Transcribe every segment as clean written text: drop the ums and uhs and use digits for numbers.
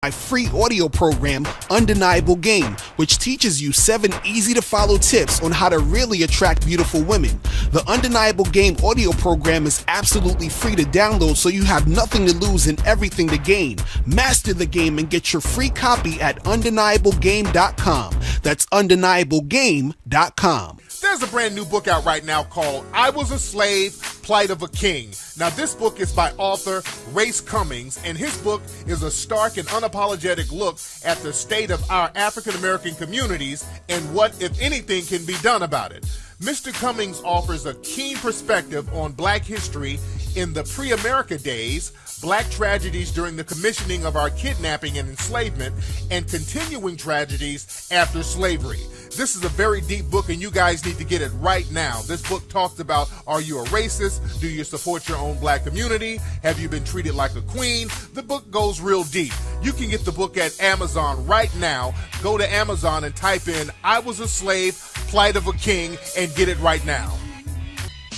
My free audio program, Undeniable Game, which teaches you 7 easy-to-follow tips on how to really attract beautiful women. The Undeniable Game audio program is absolutely free to download, so you have nothing to lose and everything to gain. Master the game and get your free copy at undeniablegame.com. That's undeniablegame.com. There's a brand new book out right now called I Was a Slave, Plight of a King. Now, this book is by author Race Cummings, and his book is a stark and unapologetic look at the state of our African-American communities and what, if anything, can be done about it. Mr. Cummings offers a keen perspective on Black history in the pre-America days, Black tragedies during the commissioning of our kidnapping and enslavement, and continuing tragedies after slavery. This is a very deep book, and you guys need to get it right now. This book talks about, are you a racist? Do you support your own Black community? Have you been treated like a queen? The book goes real deep. You can get the book at Amazon right now. Go to Amazon and type in I Was a Slave, Plight of a King, and get it right now.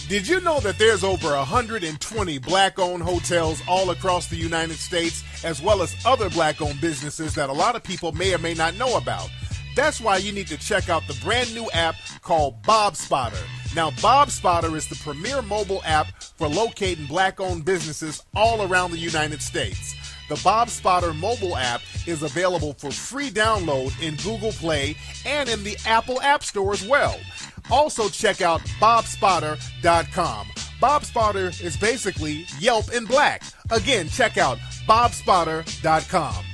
Did you know that there's over 120 Black-owned hotels all across the United States, as well as other Black-owned businesses that a lot of people may or may not know about? That's why you need to check out the brand new app called Bob Spotter. Now, Bob Spotter is the premier mobile app for locating Black-owned businesses all around the United States. The Bob Spotter mobile app is available for free download in Google Play and in the Apple App Store as well. Also, check out bobspotter.com. Bob Spotter is basically Yelp in Black. Again, check out bobspotter.com.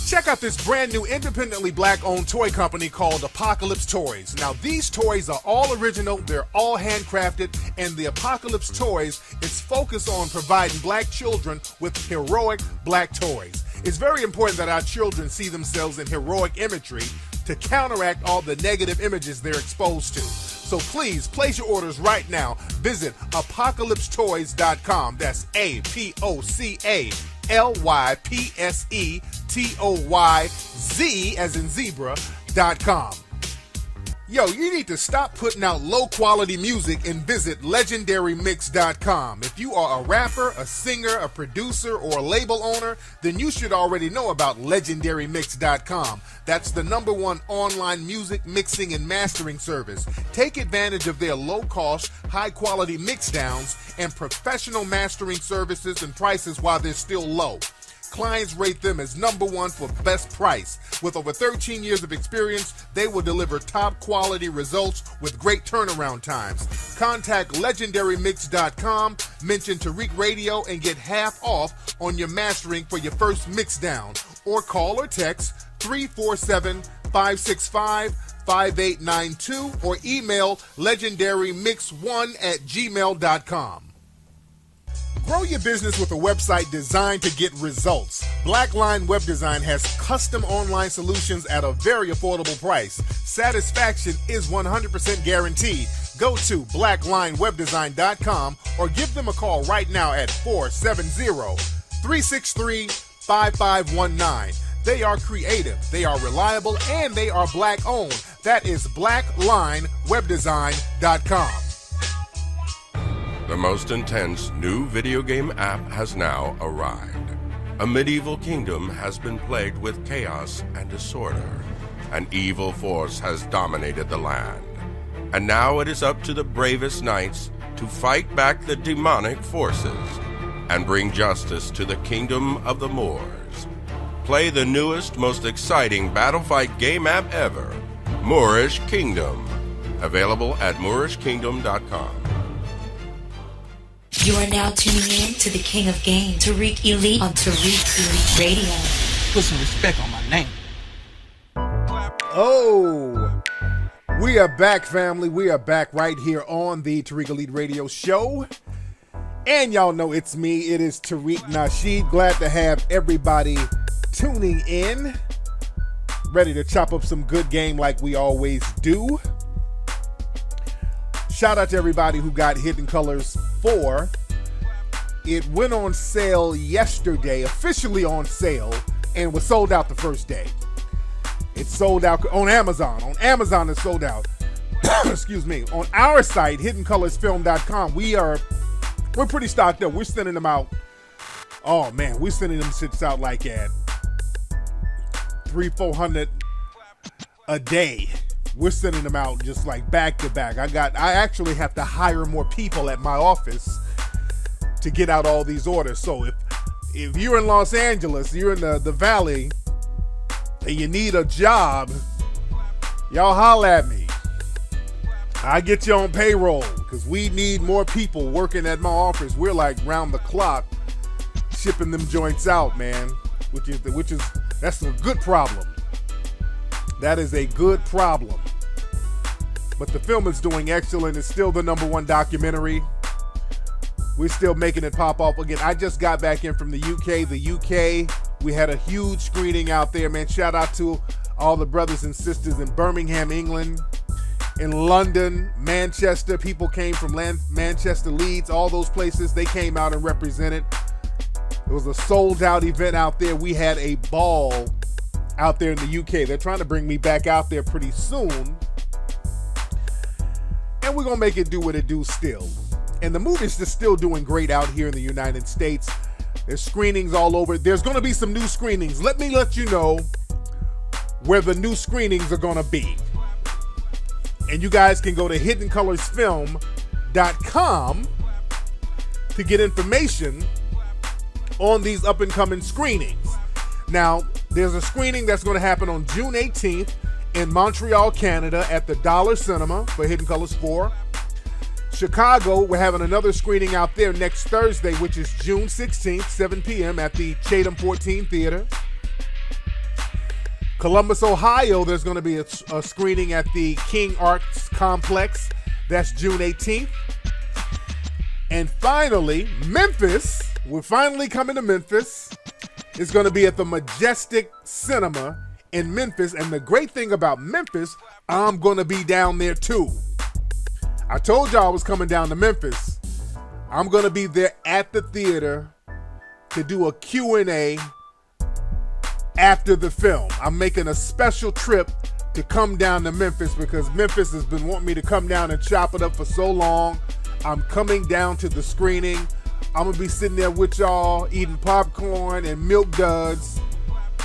Check out this brand new independently Black-owned toy company called Apocalypse Toys. Now, these toys are all original, they're all handcrafted, and the Apocalypse Toys is focused on providing Black children with heroic Black toys. It's very important that our children see themselves in heroic imagery to counteract all the negative images they're exposed to. So please place your orders right now. Visit apocalypsetoys.com. That's APOCALYPSETOYZ as in zebra.com. Yo, you need to stop putting out low-quality music and visit legendarymix.com. If you are a rapper, a singer, a producer, or a label owner, then you should already know about legendarymix.com. That's the #1 online music mixing and mastering service. Take advantage of their low-cost, high-quality mixdowns and professional mastering services and prices while they're still low. Clients rate them as #1 for best price. With over 13 years of experience, they will deliver top quality results with great turnaround times. Contact legendarymix.com, mention Tariq Radio, and get half off on your mastering for your first mix down. Or call or text 347-565-5892 or email legendarymix1@gmail.com. Grow your business with a website designed to get results. Blackline Web Design has custom online solutions at a very affordable price. Satisfaction is 100% guaranteed. Go to blacklinewebdesign.com or give them a call right now at 470-363-5519. They are creative, they are reliable, and they are Black owned. That is blacklinewebdesign.com. The most intense new video game app has now arrived. A medieval kingdom has been plagued with chaos and disorder. An evil force has dominated the land. And now it is up to the bravest knights to fight back the demonic forces and bring justice to the kingdom of the Moors. Play the newest, most exciting battle fight game app ever, Moorish Kingdom. Available at moorishkingdom.com. You are now tuning in to the King of Game, Tariq Elite on Tariq Elite Radio. Put some respect on my name. Oh, we are back, family. We are back right here on the Tariq Elite Radio Show. And y'all know it's me. It is Tariq Nasheed. Glad to have everybody tuning in. Ready to chop up some good game like we always do. Shout out to everybody who got Hidden Colors 4. It went on sale yesterday, officially on sale, and was sold out the first day. It sold out on Amazon. On Amazon, it sold out. Excuse me. On our site, hiddencolorsfilm.com, we're pretty stocked up. We're sending them out. Oh man, we're sending them shits out like at 300-400 a day. We're sending them out just like back to back. I actually have to hire more people at my office to get out all these orders. So if you're in Los Angeles, you're in the Valley, and you need a job, y'all holla at me. I get you on payroll because we need more people working at my office. We're like round the clock shipping them joints out, man, which is that's a good problem. That is a good problem. But the film is doing excellent. It's still the #1 documentary. We're still making it pop off again. I just got back in from the UK. The UK, we had a huge screening out there, man. Shout out to all the brothers and sisters in Birmingham, England, in London, Manchester. People came from Manchester, Leeds, all those places. They came out and represented. It was a sold-out event out there. We had a ball out there in the UK. They're trying to bring me back out there pretty soon. And we're going to make it do what it do still. And the movie's just still doing great out here in the United States. There's screenings all over. There's going to be some new screenings. Let me let you know where the new screenings are going to be. And you guys can go to hiddencolorsfilm.com to get information on these up-and-coming screenings. Now, there's a screening that's going to happen on June 18th in Montreal, Canada at the Dollar Cinema for Hidden Colors 4. Chicago, we're having another screening out there next Thursday, which is June 16th, 7 p.m. at the Chatham 14 Theater. Columbus, Ohio, there's going to be a screening at the King Arts Complex. That's June 18th. And finally, Memphis. We're finally coming to Memphis. It's going to be at the Majestic Cinema in Memphis. And the great thing about Memphis, I'm going to be down there too. I told y'all I was coming down to Memphis. I'm going to be there at the theater to do a Q&A after the film. I'm making a special trip to come down to Memphis because Memphis has been wanting me to come down and chop it up for so long. I'm coming down to the screening. I'm going to be sitting there with y'all eating popcorn and milk duds,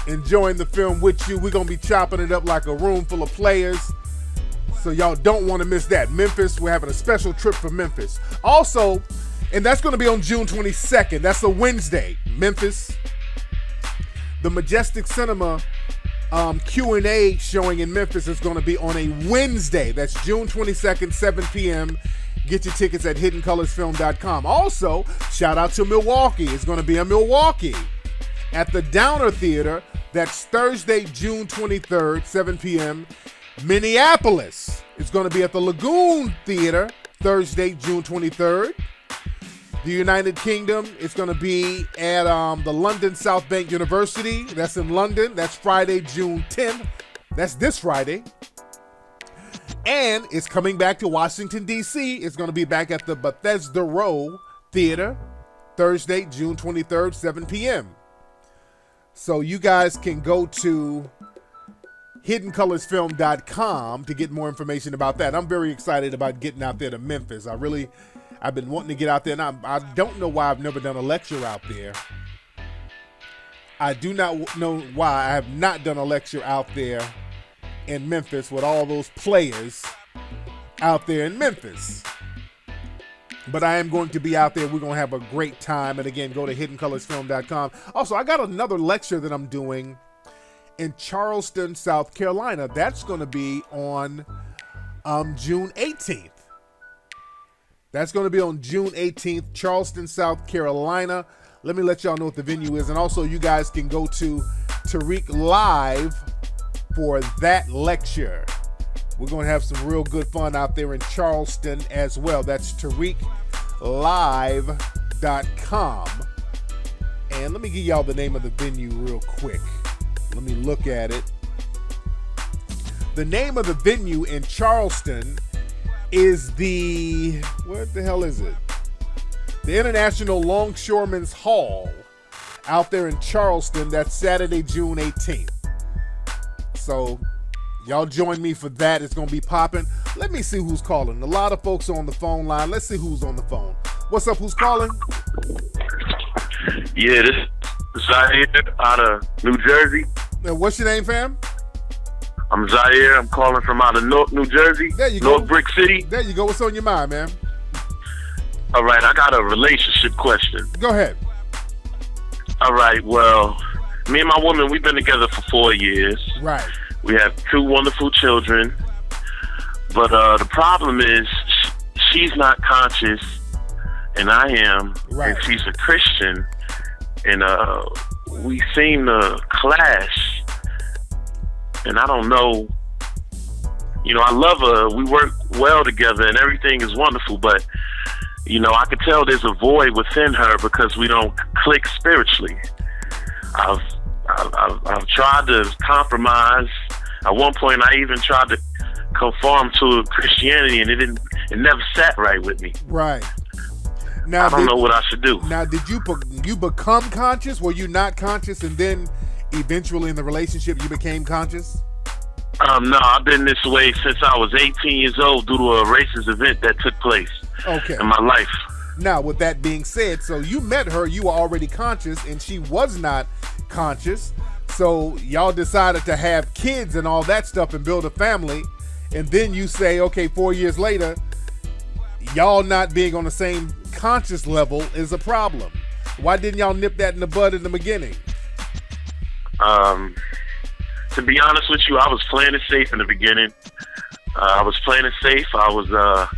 enjoying the film with you. We're going to be chopping it up like a room full of players. So y'all don't want to miss that. Memphis, we're having a special trip for Memphis. Also, and that's going to be on June 22nd. That's a Wednesday. Memphis. The Majestic Cinema Q&A showing in Memphis is going to be on a Wednesday. That's June 22nd, 7 p.m. Get your tickets at hiddencolorsfilm.com. Also, shout out to Milwaukee. It's going to be in Milwaukee at the Downer Theater. That's Thursday, June 23rd, 7 p.m. Minneapolis is going to be at the Lagoon Theater Thursday, June 23rd. The United Kingdom is going to be at the London South Bank University. That's in London. That's Friday, June 10th. That's this Friday. And it's coming back to Washington, D.C. It's going to be back at the Bethesda Row Theater Thursday, June 23rd, 7 p.m. So you guys can go to hiddencolorsfilm.com to get more information about that. I'm very excited about getting out there to Memphis. I've been wanting to get out there, and I don't know why I've never done a lecture out there. I do not know why I have not done a lecture out there in Memphis with all those players out there in Memphis. But I am going to be out there. We're going to have a great time. And again, go to hiddencolorsfilm.com. Also, I got another lecture that I'm doing in Charleston, South Carolina. That's going to be on June 18th. That's going to be on June 18th, Charleston, South Carolina. Let me let y'all know what the venue is. And also, you guys can go to Tariq Live for that lecture. We're going to have some real good fun out there in Charleston as well. That's TariqLive.com. And let me give y'all the name of the venue real quick. Let me look at it. The name of the venue in Charleston is what the hell is it? The International Longshoremen's Hall out there in Charleston. That's Saturday, June 18th. So y'all join me for that. It's going to be popping. Let me see who's calling. A lot of folks on the phone line. Let's see who's on the phone. What's up? Who's calling? Yeah, this is Zaire out of New Jersey. And what's your name, fam? I'm Zaire. I'm calling from out of North New Jersey. There you North go. Brick City. There you go. What's on your mind, man? All right, I got a relationship question. Go ahead. All right, well, me and my woman, we've been together for 4 years. Right. We have 2 wonderful children. But the problem is she's not conscious, and I am. Right. And she's a Christian. And we seem to clash. And I don't know. You know, I love her. We work well together, and everything is wonderful. But, you know, I could tell there's a void within her because we don't click spiritually. I've tried to compromise. At one point, I even tried to conform to Christianity, and it never sat right with me. Right. Now, I don't know what I should do. Now, did you become conscious? Were you not conscious, and then eventually in the relationship you became conscious? No, I've been this way since I was 18 years old due to a racist event that took place in my life. Now, with that being said, so you met her, you were already conscious, and she was not conscious. So y'all decided to have kids and all that stuff and build a family. And then you say, okay, 4 years later, y'all not being on the same conscious level is a problem. Why didn't y'all nip that in the bud in the beginning? To be honest with you, I was playing it safe in the beginning. I was playing it safe. I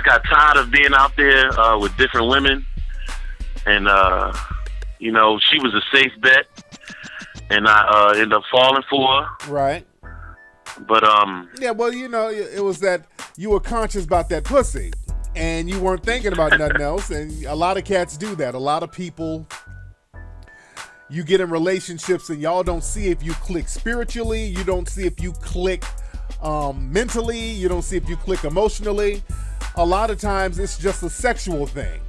got tired of being out there with different women. And, you know, she was a safe bet. And I ended up falling for her. Right. But, yeah, well, you know, it was that you were conscious about that pussy. And you weren't thinking about nothing else. And a lot of cats do that. A lot of people, you get in relationships and y'all don't see if you click spiritually. You don't see if you click mentally. You don't see if you click emotionally. A lot of times it's just a sexual thing.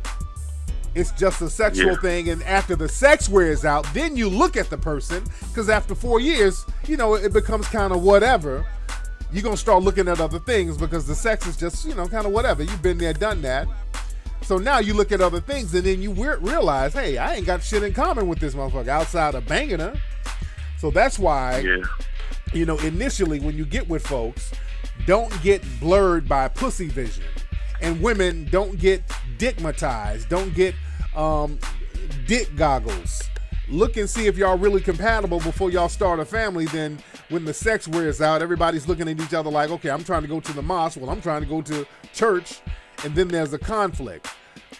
It's just a sexual thing. And after the sex wears out, then you look at the person. Because after 4 years, you know, it becomes kind of whatever. You're going to start looking at other things because the sex is just, you know, kind of whatever. You've been there, done that. So now you look at other things and then you realize, hey, I ain't got shit in common with this motherfucker outside of banging her. So that's why, you know, initially when you get with folks, don't get blurred by pussy vision. And women, don't get dickmatized. Don't get dick goggles. Look and see if y'all really compatible before y'all start a family. Then when the sex wears out, everybody's looking at each other like, okay, I'm trying to go to the mosque. Well, I'm trying to go to church. And then there's a conflict.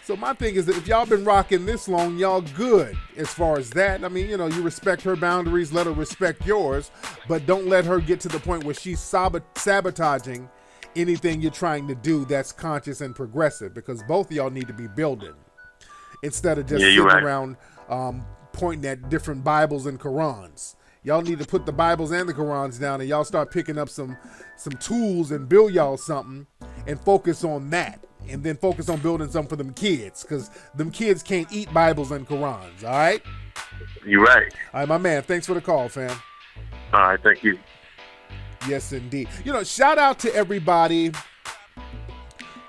So my thing is that if y'all been rocking this long, y'all good as far as that. I mean, you know, you respect her boundaries, let her respect yours, but don't let her get to the point where she's sabotaging anything you're trying to do that's conscious and progressive, because both of y'all need to be building instead of just sitting around pointing at different Bibles and Qurans. Y'all need to put the Bibles and the Qurans down and y'all start picking up some tools and build y'all something and focus on that. And then focus on building something for them kids, because them kids can't eat Bibles and Qurans, all right? You're right. All right, my man. Thanks for the call, fam. All right, thank you. Yes, indeed. You know, shout out to everybody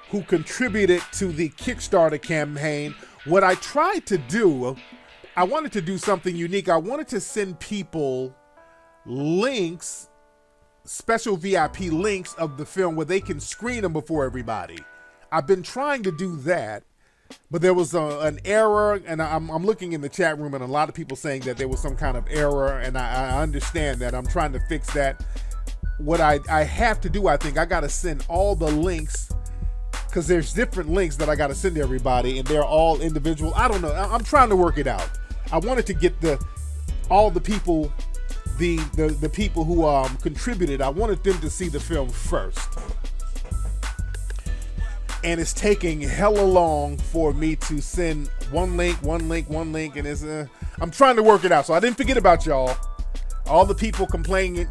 who contributed to the Kickstarter campaign. What I tried to do, I wanted to do something unique. I wanted to send people links, special VIP links of the film where they can screen them before everybody. I've been trying to do that, but there was an error, and I'm looking in the chat room, and a lot of people saying that there was some kind of error, and I understand that. I'm trying to fix that. What I have to do, I think, I got to send all the links, because there's different links that I got to send to everybody, and they're all individual. I don't know. I'm trying to work it out. I wanted to get all the people, the people who contributed, I wanted them to see the film first. And it's taking hella long for me to send one link, and it's I'm trying to work it out. So I didn't forget about y'all. All the people complaining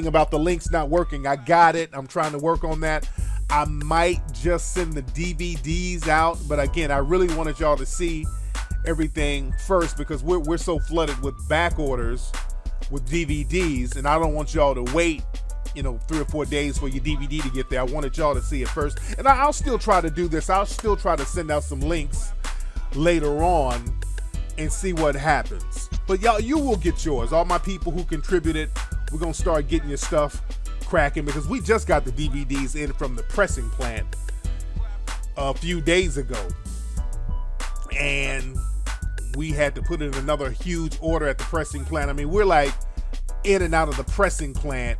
about the links not working, I got it. I'm trying to work on that. I might just send the DVDs out, but again, I really wanted y'all to see everything first, because we're so flooded with back orders with DVDs, and I don't want y'all to wait, 3 or 4 days for your DVD to get there. I wanted y'all to see it first, and I'll still try to do this. I'll still try to send out some links later on and see what happens. But y'all, you will get yours. All my people who contributed, we're going to start getting your stuff cracking because we just got the DVDs in from the pressing plant a few days ago. And we had to put in another huge order at the pressing plant. I mean, we're like in and out of the pressing plant.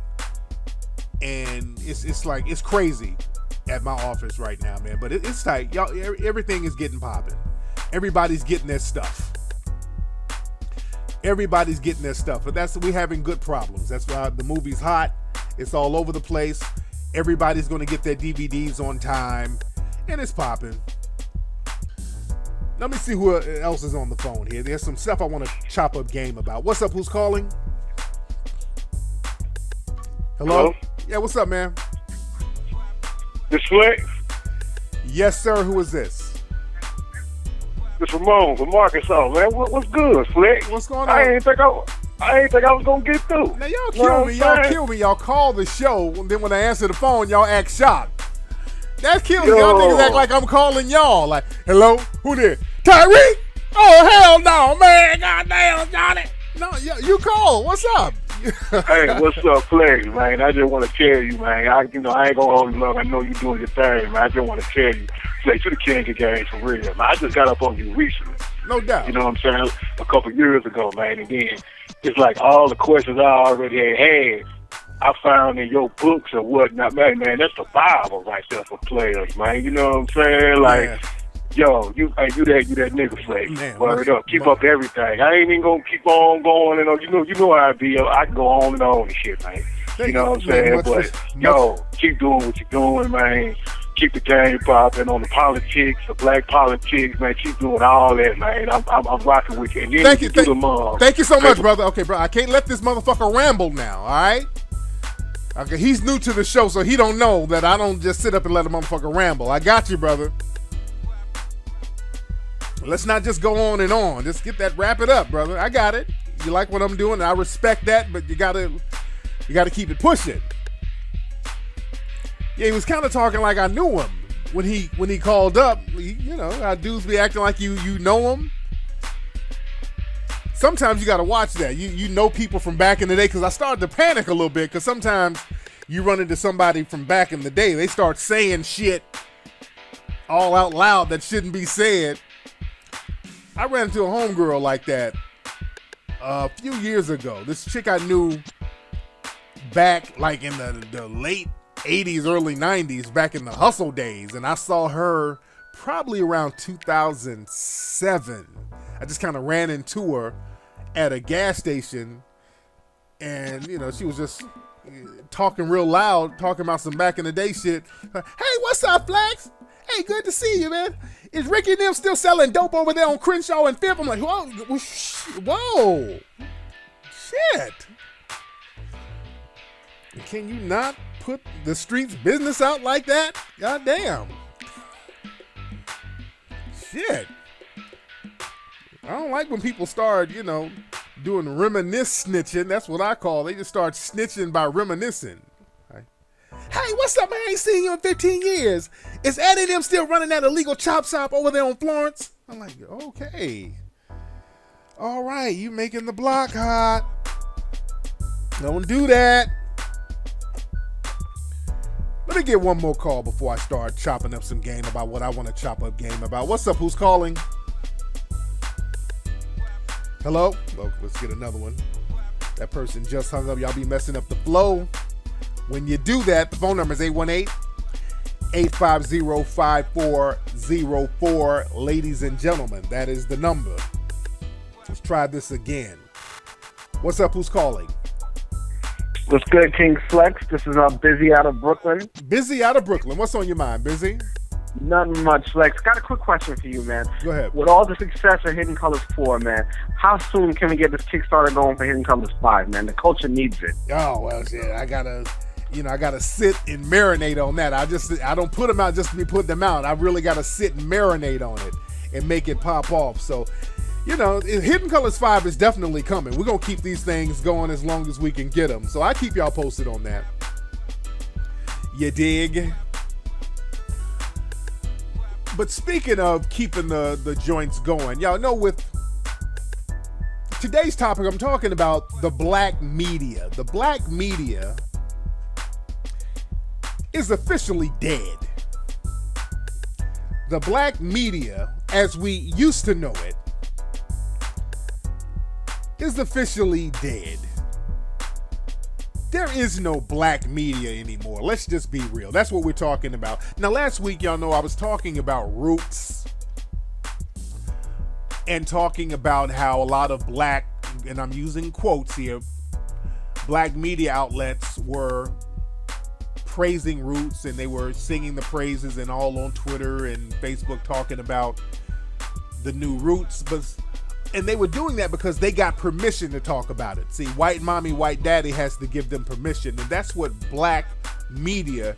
And it's like, it's crazy at my office right now, man. But it's tight. Y'all, everything is getting popping. Everybody's getting their stuff. Everybody's getting their stuff. But we having good problems. That's why the movie's hot. It's all over the place. Everybody's going to get their DVDs on time. And it's popping. Let me see who else is on the phone here. There's some stuff I want to chop up game about. What's up? Who's calling? Hello? Yeah, what's up, man? This Flex? Yes, sir. Who is this? This Ramon from Arkansas, man. What's good, Flex? What's going on? I ain't think I was gonna get through. Now y'all kill me. Y'all kill me. Y'all call the show, and then when I answer the phone, y'all act shocked. That kills me. Y'all niggas act like I'm calling y'all. Like, hello? Who there? Tariq? Oh, hell no, man. Goddamn, Johnny. No, you call. What's up? Hey, what's up, Flex, man? I just want to tell you, man. I ain't gonna hold you long. I know you doing your thing, man. I just want to tell you, Flex, you the king of games for real, man. I just got up on you recently. No doubt. You know what I'm saying? A couple years ago, man. And then it's like all the questions I already had, I found in your books or whatnot. Man, that's the Bible right there for players, man. You know what I'm saying? Like. Yeah. Yo, you that nigga Flex. Word up. Keep up everything. I ain't even gonna keep on going and you know how I be. I can go on and on and shit, man. You know what I'm saying? But keep doing what you're doing, man. Keep the game popping on the politics, the black politics, man. Keep doing all that, man. I'm rocking with you. And then thank you so much, brother. Okay, bro. I can't let this motherfucker ramble now, all right? Okay, he's new to the show, so he don't know that I don't just sit up and let a motherfucker ramble. I got you, brother. Let's not just go on and on. Just wrap it up, brother. I got it. You like what I'm doing, and I respect that, but you gotta keep it pushing. Yeah, he was kind of talking like I knew him when he called up. You know, how dudes be acting like you know him. Sometimes you gotta watch that. You know people from back in the day, because I started to panic a little bit, because sometimes you run into somebody from back in the day. They start saying shit all out loud that shouldn't be said. I ran into a homegirl like that a few years ago. This chick I knew back like in the late 80s, early 90s, back in the hustle days. And I saw her probably around 2007. I just kind of ran into her at a gas station. And, you know, she was just talking real loud, talking about some back in the day shit. Hey, what's up, Flex? Hey, good to see you, man. Is Ricky and them still selling dope over there on Crenshaw and Fifth? I'm like, whoa. Shit. Can you not put the streets business out like that? God damn. Shit. I don't like when people start, doing reminisce snitching. That's what I call it. They just start snitching by reminiscing. Hey, what's up, man? I ain't seen you in 15 years. Is Eddie and them still running that illegal chop shop over there on Florence? I'm like, okay. All right, you making the block hot. Don't do that. Let me get one more call before I start chopping up some game about what I want to chop up game about. What's up? Who's calling? Hello? Oh, let's get another one. That person just hung up. Y'all be messing up the flow. When you do that, the phone number is 818-850-5404. Ladies and gentlemen, that is the number. Let's try this again. What's up? Who's calling? What's good, King Flex? This is Busy out of Brooklyn. Busy out of Brooklyn. What's on your mind, Busy? Nothing much, Flex. Got a quick question for you, man. Go ahead. With all the success of Hidden Colors 4, man, how soon can we get this Kickstarter going for Hidden Colors 5, man? The culture needs it. Oh, well, shit. I gotta sit and marinate on that. I don't put them out just to be putting them out. I really gotta sit and marinate on it and make it pop off. So, Hidden Colors 5 is definitely coming. We're gonna keep these things going as long as we can get them. So I keep y'all posted on that. You dig? But speaking of keeping the joints going, y'all know with today's topic, I'm talking about the black media. The black media is officially dead. The black media, as we used to know it, is officially dead. There is no black media anymore. Let's just be real. That's what we're talking about. Now, last week, y'all know I was talking about roots and talking about how a lot of black, and I'm using quotes here, black media outlets were praising Roots, and they were singing the praises and all on Twitter and Facebook talking about the new Roots, and they were doing that because they got permission to talk about it. See, white mommy, white daddy has to give them permission, and that's what black media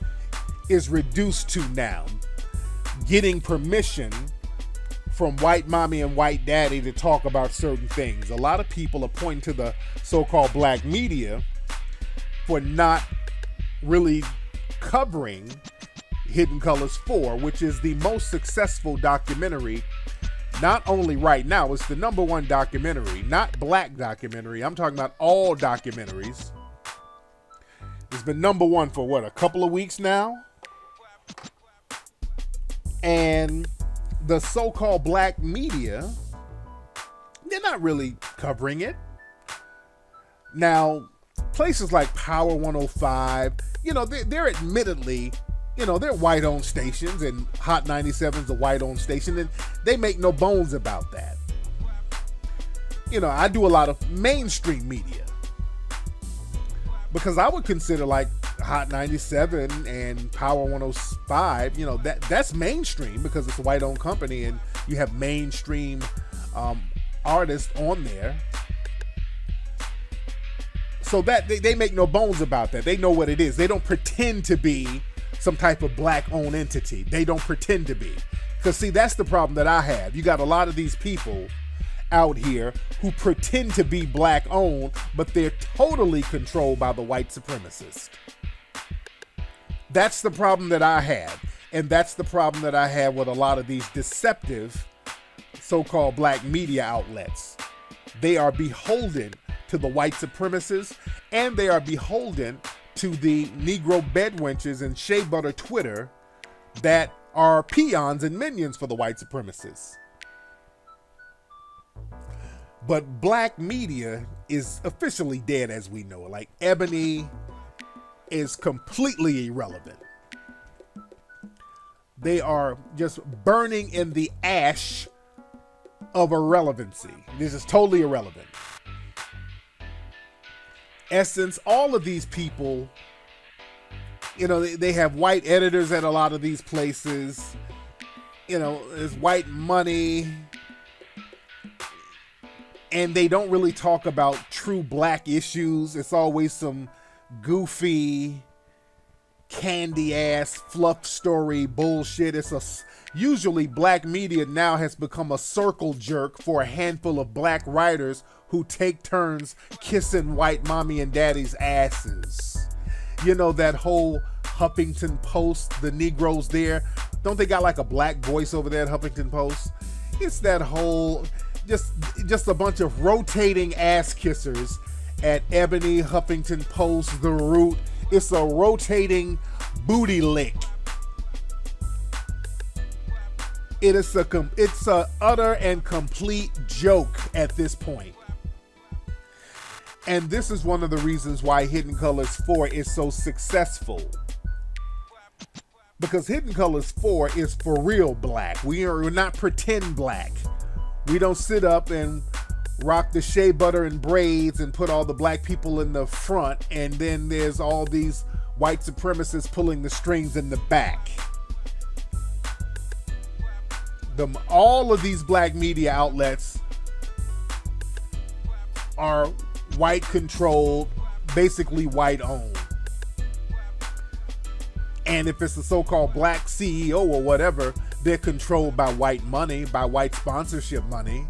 is reduced to now. Getting permission from white mommy and white daddy to talk about certain things. A lot of people are pointing to the so-called black media for not really covering Hidden Colors 4, which is the most successful documentary, not only right now, it's the #1 documentary, not black documentary. I'm talking about all documentaries. It's been #1 for what, a couple of weeks now? And the so-called black media, they're not really covering it. Now, places like Power 105, they're admittedly, they're white-owned stations, and Hot 97 is a white-owned station, and they make no bones about that. I do a lot of mainstream media because I would consider like Hot 97 and Power 105, that's mainstream because it's a white-owned company and you have mainstream artists on there. So that they make no bones about that. They know what it is. They don't pretend to be some type of black-owned entity. They don't pretend to be. Because, see, that's the problem that I have. You got a lot of these people out here who pretend to be black-owned, but they're totally controlled by the white supremacists. That's the problem that I have. And that's the problem that I have with a lot of these deceptive so-called black media outlets. They are beholden to the white supremacists, and they are beholden to the Negro bedwenches and shea butter Twitter that are peons and minions for the white supremacists. But black media is officially dead as we know it. Like, Ebony is completely irrelevant. They are just burning in the ash of irrelevancy. This is totally irrelevant. Essence, all of these people, they have white editors at a lot of these places. There's white money. And they don't really talk about true black issues. It's always some goofy, candy-ass, fluff story bullshit. Usually black media now has become a circle jerk for a handful of black writers who take turns kissing white mommy and daddy's asses. That whole Huffington Post, the Negroes there, don't they got like a black voice over there at Huffington Post? It's that whole, just a bunch of rotating ass kissers at Ebony, Huffington Post, The Root. It's a rotating booty lick. It's a utter and complete joke at this point. And this is one of the reasons why Hidden Colors 4 is so successful. Because Hidden Colors 4 is for real black. We're not pretend black. We don't sit up and rock the shea butter and braids and put all the black people in the front, and then there's all these white supremacists pulling the strings in the back. All of these black media outlets are white controlled, basically white owned. And if it's a so-called black CEO or whatever, they're controlled by white money, by white sponsorship money.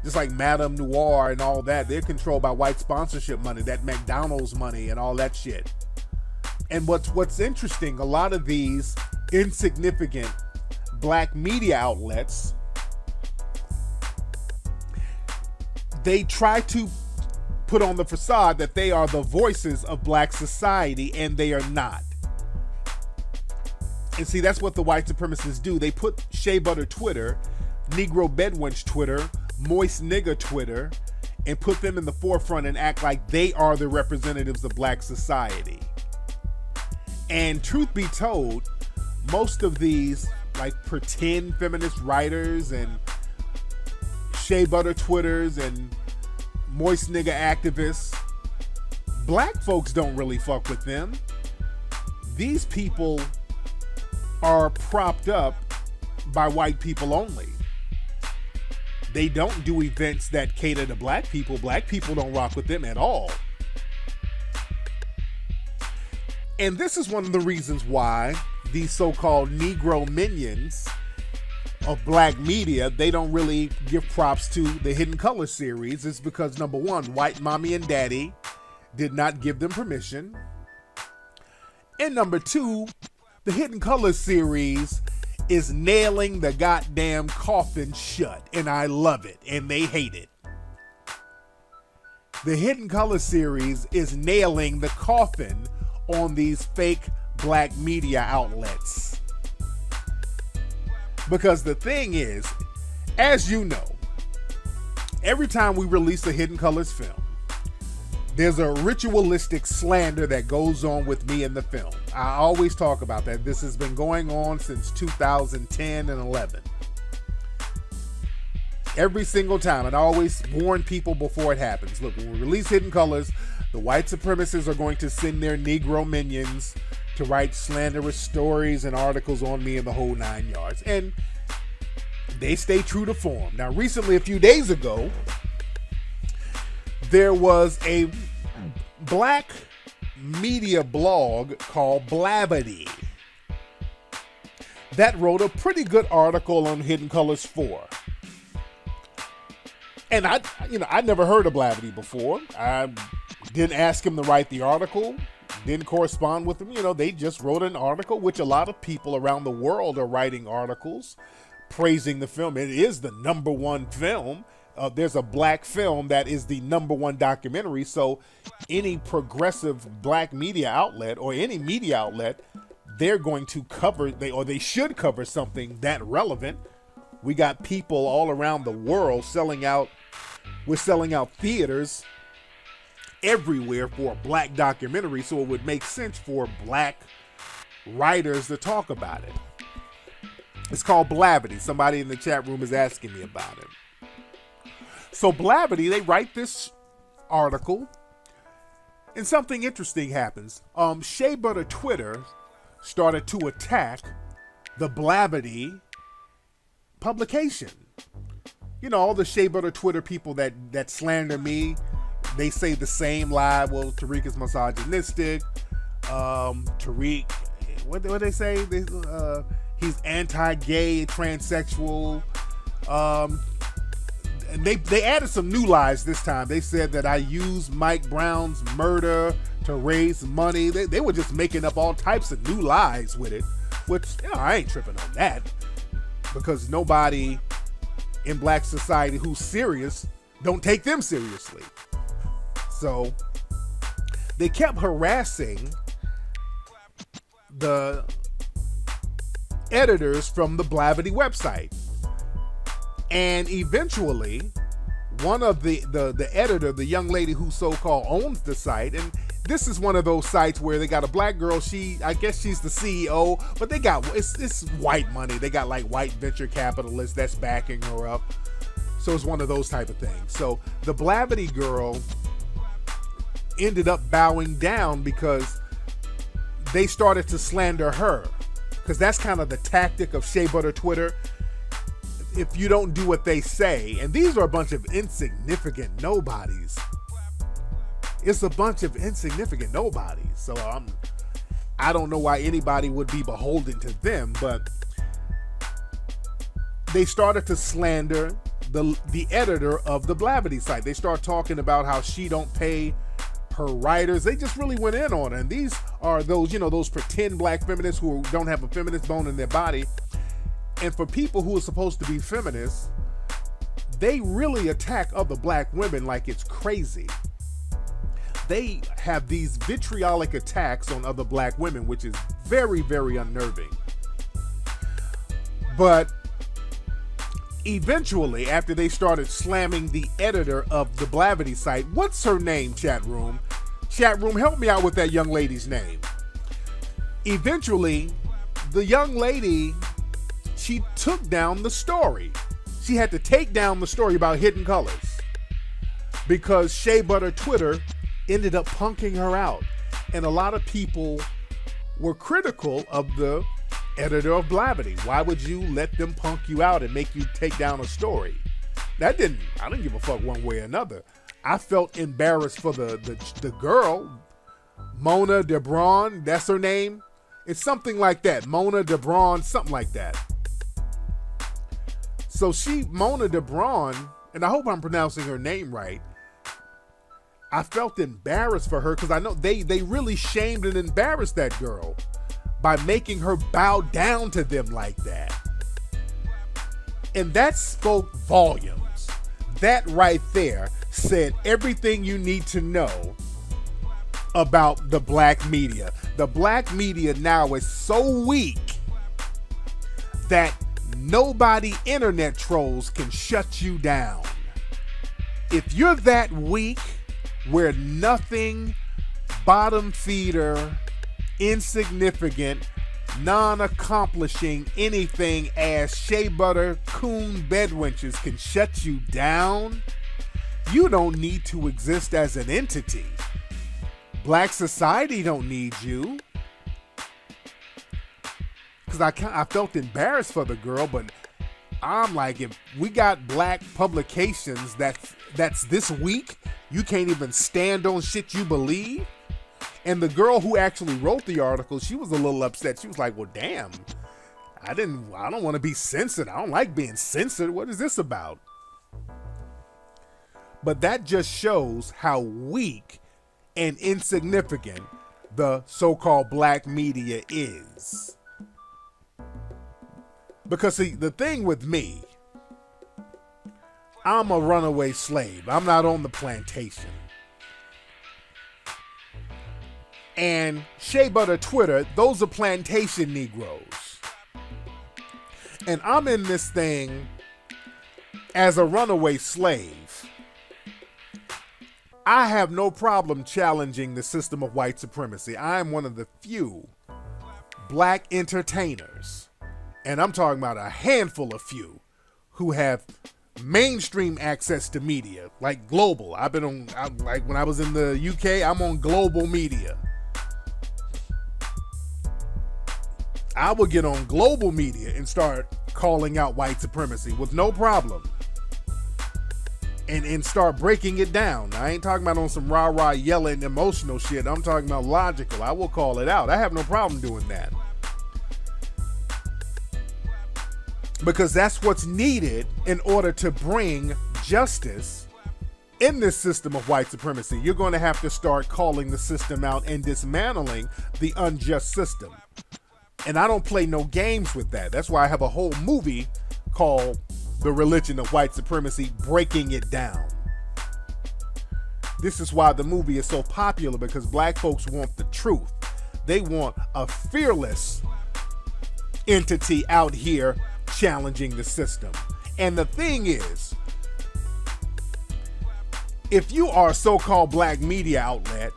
Just like Madame Noir and all that, they're controlled by white sponsorship money, that McDonald's money and all that shit. And what's interesting, a lot of these insignificant black media outlets they try to put on the facade that they are the voices of black society, and they are not. And see, that's what the white supremacists do. They put Shea Butter Twitter, Negro Bedwench Twitter, Moist Nigger Twitter, and put them in the forefront and act like they are the representatives of black society. And truth be told, most of these like pretend feminist writers and Shea Butter Twitters and Moist Nigger activists, black folks don't really fuck with them. These people are propped up by white people only. They don't do events that cater to black people. Black people don't rock with them at all. And this is one of the reasons why these so-called Negro minions of black media, they don't really give props to the Hidden Color series. It's because, number one, white mommy and daddy did not give them permission. And number two, the Hidden Color series is nailing the goddamn coffin shut, and I love it, and they hate it. The Hidden Color series is nailing the coffin on these fake black media outlets. Because the thing is, as you know, every time we release a Hidden Colors film, there's a ritualistic slander that goes on with me in the film. I always talk about that. This has been going on since 2010 and 11. Every single time. And I always warn people before it happens. Look, when we release Hidden Colors, the white supremacists are going to send their Negro minions to write slanderous stories and articles on me in the whole 9 yards. And they stay true to form. Now, recently, a few days ago, there was a black media blog called Blavity that wrote a pretty good article on Hidden Colors 4. And I'd never heard of Blavity before. I didn't ask him to write the article, didn't correspond with him. They just wrote an article, which a lot of people around the world are writing articles praising the film. It is the number one film. There's a black film that is the number one documentary. So any progressive black media outlet or any media outlet, they're going to cover, they should cover something that relevant. We got people all around the world selling out. We're selling out theaters everywhere for a black documentary. So it would make sense for black writers to talk about it. It's called Blavity. Somebody in the chat room is asking me about it. So Blavity, they write this article, and something interesting happens. Shea Butter Twitter started to attack the Blavity publication. All the Shea Butter Twitter people that slander me, they say the same lie. Well, Tariq is misogynistic. Tariq, what they say? He's anti-gay, transsexual. And they added some new lies this time. They said that I used Mike Brown's murder to raise money. They were just making up all types of new lies with it, which I ain't tripping on that, because nobody in black society who's serious don't take them seriously. So they kept harassing the editors from the Blavity website. And eventually, one of the editor, the young lady who so-called owns the site, and this is one of those sites where they got a black girl. I guess she's the CEO, but they got, it's white money. They got like white venture capitalists that's backing her up. So it's one of those type of things. So the Blavity girl ended up bowing down because they started to slander her. Because that's kind of the tactic of Shea Butter Twitter. If you don't do what they say, and these are a bunch of insignificant nobodies. It's a bunch of insignificant nobodies. So I don't know why anybody would be beholden to them, but they started to slander the editor of the Blavity site. They start talking about how she don't pay her writers. They just really went in on her. And these are those, those pretend black feminists who don't have a feminist bone in their body. And for people who are supposed to be feminists, they really attack other black women like it's crazy. They have these vitriolic attacks on other black women, which is very, very unnerving. But eventually, after they started slamming the editor of the Blavity site, what's her name, chat room? Chat room, help me out with that young lady's name. Eventually, the young lady, she took down the story. She had to take down the story about Hidden Colors because Shea Butter Twitter ended up punking her out. And a lot of people were critical of the editor of Blavity. Why would you let them punk you out and make you take down a story? I didn't give a fuck one way or another. I felt embarrassed for the girl, Mona DeBron, that's her name. It's something like that. Mona DeBron, something like that. So Mona DeBron, and I hope I'm pronouncing her name right, I felt embarrassed for her because I know they really shamed and embarrassed that girl by making her bow down to them like that. And that spoke volumes. That right there said everything you need to know about the black media. The black media now is so weak that nobody internet trolls can shut you down. If you're that weak, where nothing, bottom feeder, insignificant, non-accomplishing anything as shea butter coon bedwenches can shut you down, you don't need to exist as an entity. Black society don't need you. Because I felt embarrassed for the girl, but I'm like, if we got black publications that's this weak, you can't even stand on shit you believe. And the girl who actually wrote the article, she was a little upset. She was like, well, damn, I don't want to be censored. I don't like being censored. What is this about? But that just shows how weak and insignificant the so-called black media is. Because see, the thing with me, I'm a runaway slave. I'm not on the plantation. And Shea Butter Twitter, those are plantation Negroes. And I'm in this thing as a runaway slave. I have no problem challenging the system of white supremacy. I am one of the few black entertainers, and I'm talking about a handful of few, who have mainstream access to media, like global. Like when I was in the UK, I'm on global media. I would get on global media and start calling out white supremacy with no problem. And start breaking it down. I ain't talking about on some rah-rah yelling emotional shit. I'm talking about logical. I will call it out. I have no problem doing that. Because that's what's needed in order to bring justice in this system of white supremacy. You're going to have to start calling the system out and dismantling the unjust system. And I don't play no games with that. That's why I have a whole movie called The Religion of White Supremacy, breaking it down. This is why the movie is so popular, because black folks want the truth. They want a fearless entity out here challenging the system. And the thing is, if you are a so-called black media outlet,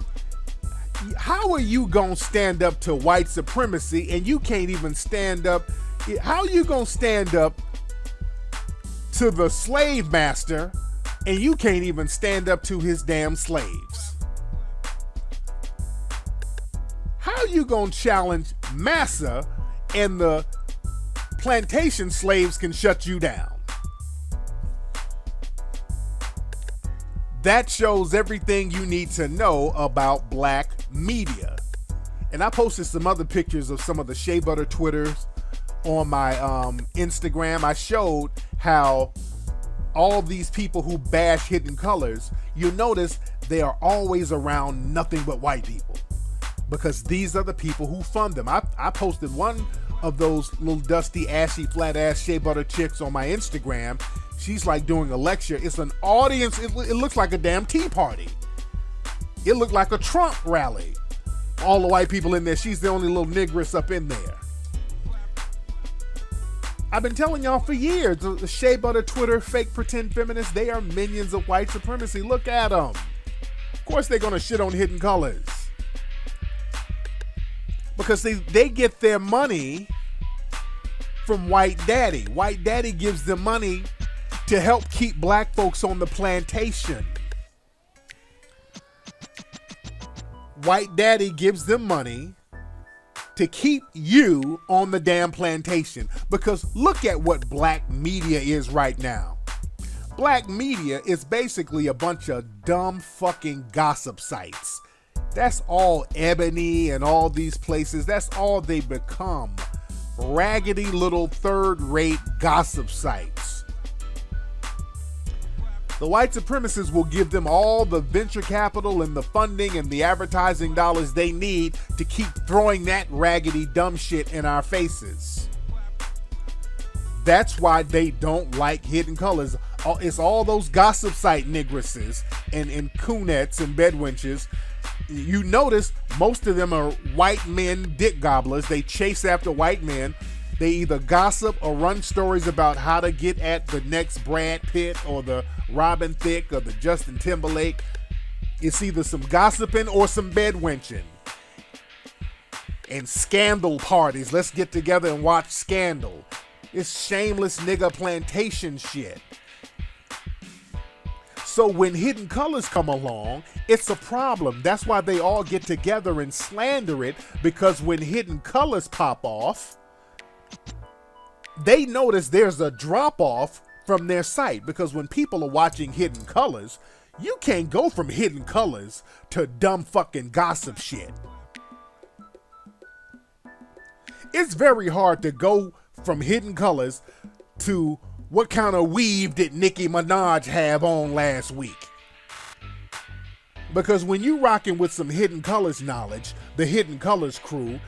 how are you gonna stand up to white supremacy and you can't even stand up? How are you gonna stand up to the slave master and you can't even stand up to his damn slaves? How are you gonna challenge massa and the plantation slaves can shut you down? That shows everything you need to know about black media. And I posted some other pictures of some of the Shea Butter Twitters on my Instagram. I showed how all these people who bash Hidden Colors, you notice they are always around nothing but white people, because these are the people who fund them. I posted one of those little dusty, ashy, flat ass Shea Butter chicks on my Instagram. She's like doing a lecture. It's an audience. It looks like a damn tea party. It looked like a Trump rally. All the white people in there. She's the only little negress up in there. I've been telling y'all for years, the shea butter Twitter fake pretend feminists, they are minions of white supremacy. Look at them. Of course they're going to shit on Hidden Colors. Because they get their money from White Daddy. White Daddy gives them money to help keep black folks on the plantation. White Daddy gives them money to keep you on the damn plantation. Because look at what black media is right now. Black media is basically a bunch of dumb fucking gossip sites. That's all Ebony and all these places. That's all they become. Raggedy little third-rate gossip sites. The white supremacists will give them all the venture capital and the funding and the advertising dollars they need to keep throwing that raggedy dumb shit in our faces. That's why they don't like Hidden Colors. It's all those gossip site nigresses and coonettes and bedwenches. You notice most of them are white men dick gobblers. They chase after white men. They either gossip or run stories about how to get at the next Brad Pitt or the Robin Thicke or the Justin Timberlake. It's either some gossiping or some bedwenching. And scandal parties. Let's get together and watch Scandal. It's shameless nigga plantation shit. So when Hidden Colors come along, it's a problem. That's why they all get together and slander it, because when Hidden Colors pop off, they notice there's a drop-off from their site. Because when people are watching Hidden Colors, you can't go from Hidden Colors to dumb fucking gossip shit. It's very hard to go from Hidden Colors to what kind of weave did Nicki Minaj have on last week? Because when you rocking with some Hidden Colors knowledge, the Hidden Colors crew,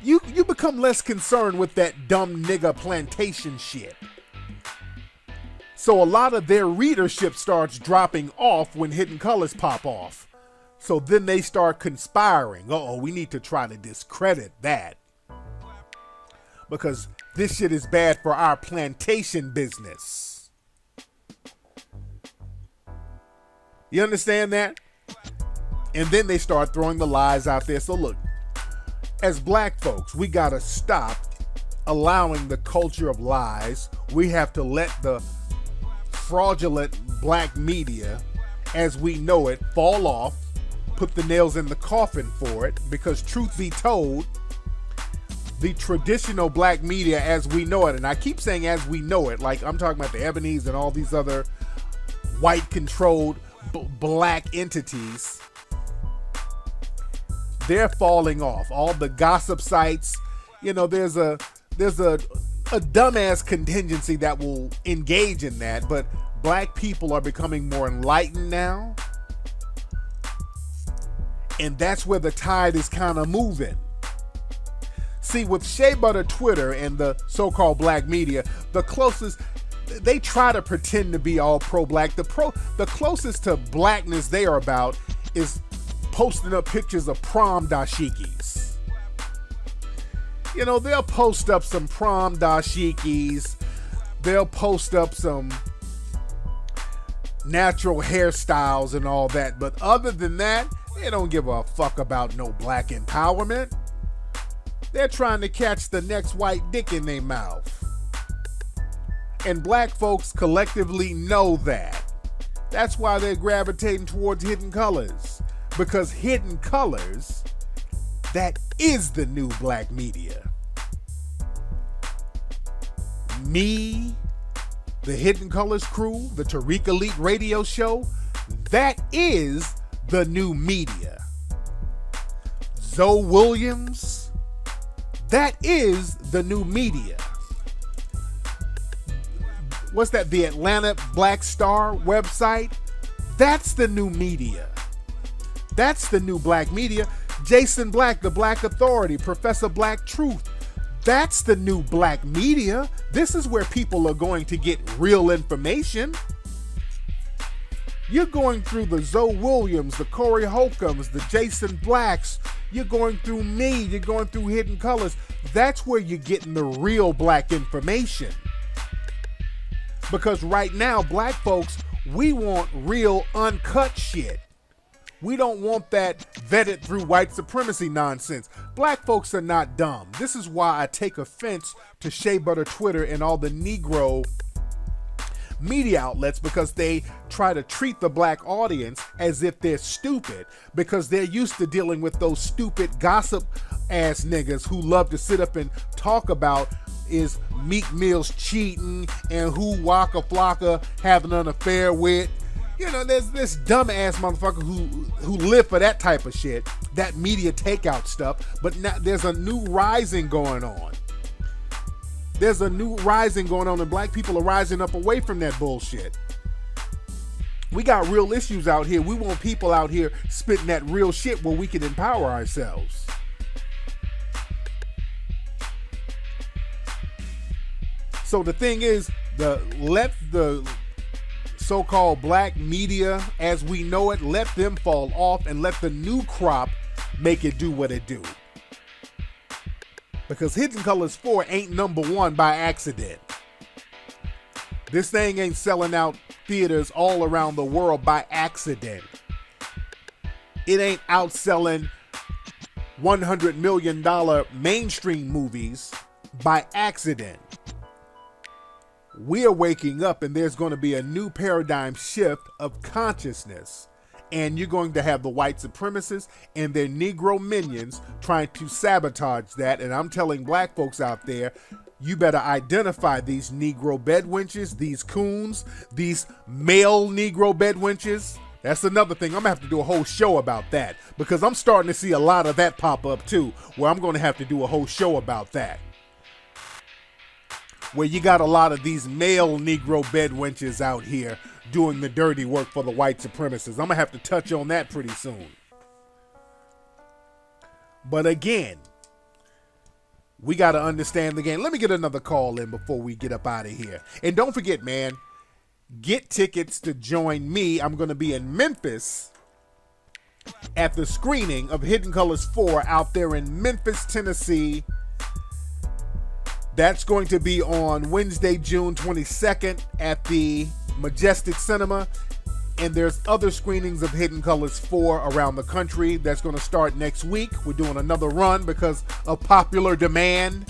you become less concerned with that dumb nigga plantation shit. So a lot of their readership starts dropping off when Hidden Colors pop off. So then they start conspiring. Uh-oh, we need to try to discredit that. Because this shit is bad for our plantation business. You understand that? And then they start throwing the lies out there. So look, as black folks, we gotta stop allowing the culture of lies. We have to let the fraudulent black media, as we know it, fall off, put the nails in the coffin for it, because truth be told, the traditional black media as we know it, and I keep saying as we know it, like I'm talking about the Ebonies and all these other white-controlled black entities, they're falling off. All the gossip sites, you know, there's a dumbass contingency that will engage in that, but black people are becoming more enlightened now, and that's where the tide is kind of moving. See, with shea butter Twitter and the so-called black media, the closest, they try to pretend to be all pro-black. The closest to blackness they are about is posting up pictures of prom dashikis. You know, they'll post up some prom dashikis. They'll post up some natural hairstyles and all that. But other than that, they don't give a fuck about no black empowerment. They're trying to catch the next white dick in their mouth. And black folks collectively know that. That's why they're gravitating towards Hidden Colors. Because Hidden Colors, that is the new black media. Me, the Hidden Colors crew, the Tariq Elite radio show, that is the new media. Zoe Williams, that is the new media. What's that? The Atlanta Black Star website? That's the new media. That's the new black media. Jason Black, the Black Authority, Professor Black Truth. That's the new black media. This is where people are going to get real information. You're going through the Zoe Williams, the Corey Holcombs, the Jason Blacks. You're going through me. You're going through Hidden Colors. That's where you're getting the real black information. Because right now, black folks, we want real uncut shit. We don't want that vetted through white supremacy nonsense. Black folks are not dumb. This is why I take offense to Shea Butter Twitter and all the Negro media outlets, because they try to treat the black audience as if they're stupid, because they're used to dealing with those stupid gossip ass niggas who love to sit up and talk about is Meek Mill's cheating and who Waka Flocka having an affair with. You know, there's this dumbass motherfucker who live for that type of shit, that media takeout stuff. But now there's a new rising going on. There's a new rising going on, and black people are rising up away from that bullshit. We got real issues out here. We want people out here spitting that real shit where we can empower ourselves. So the thing is, let the so-called black media as we know it, let them fall off and let the new crop make it do what it do. Because Hidden Colors 4 ain't number one by accident. This thing ain't selling out theaters all around the world by accident. It ain't outselling $100 million mainstream movies by accident. We're waking up, and there's going to be a new paradigm shift of consciousness. And you're going to have the white supremacists and their Negro minions trying to sabotage that. And I'm telling black folks out there, you better identify these Negro bedwenches, these coons, these male Negro bedwenches. That's another thing. I'm going to have to do a whole show about that, because I'm starting to see a lot of that pop up too, where I'm going to have to do a whole show about that. Where you got a lot of these male Negro bedwenches out here doing the dirty work for the white supremacists. I'm going to have to touch on that pretty soon. But again, we got to understand the game. Let me get another call in before we get up out of here. And don't forget, man, get tickets to join me. I'm going to be in Memphis at the screening of Hidden Colors 4 out there in Memphis, Tennessee. That's going to be on Wednesday, June 22nd at the Majestic Cinema. And there's other screenings of Hidden Colors 4 around the country. That's going to start next week. We're doing another run because of popular demand.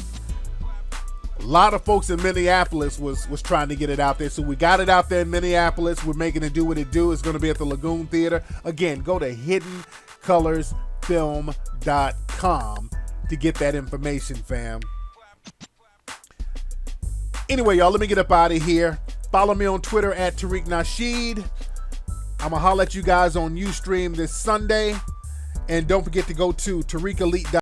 A lot of folks in Minneapolis was trying to get it out there. So we got it out there in Minneapolis. We're making it do what it do. It's going to be at the Lagoon Theater. Again, go to hiddenoolorsfilm.com to get that information, fam. Anyway, y'all, let me get up out of here. Follow me on Twitter at Tariq Nasheed. I'm going to holler at you guys on Ustream this Sunday. And don't forget to go to TariqElite.com.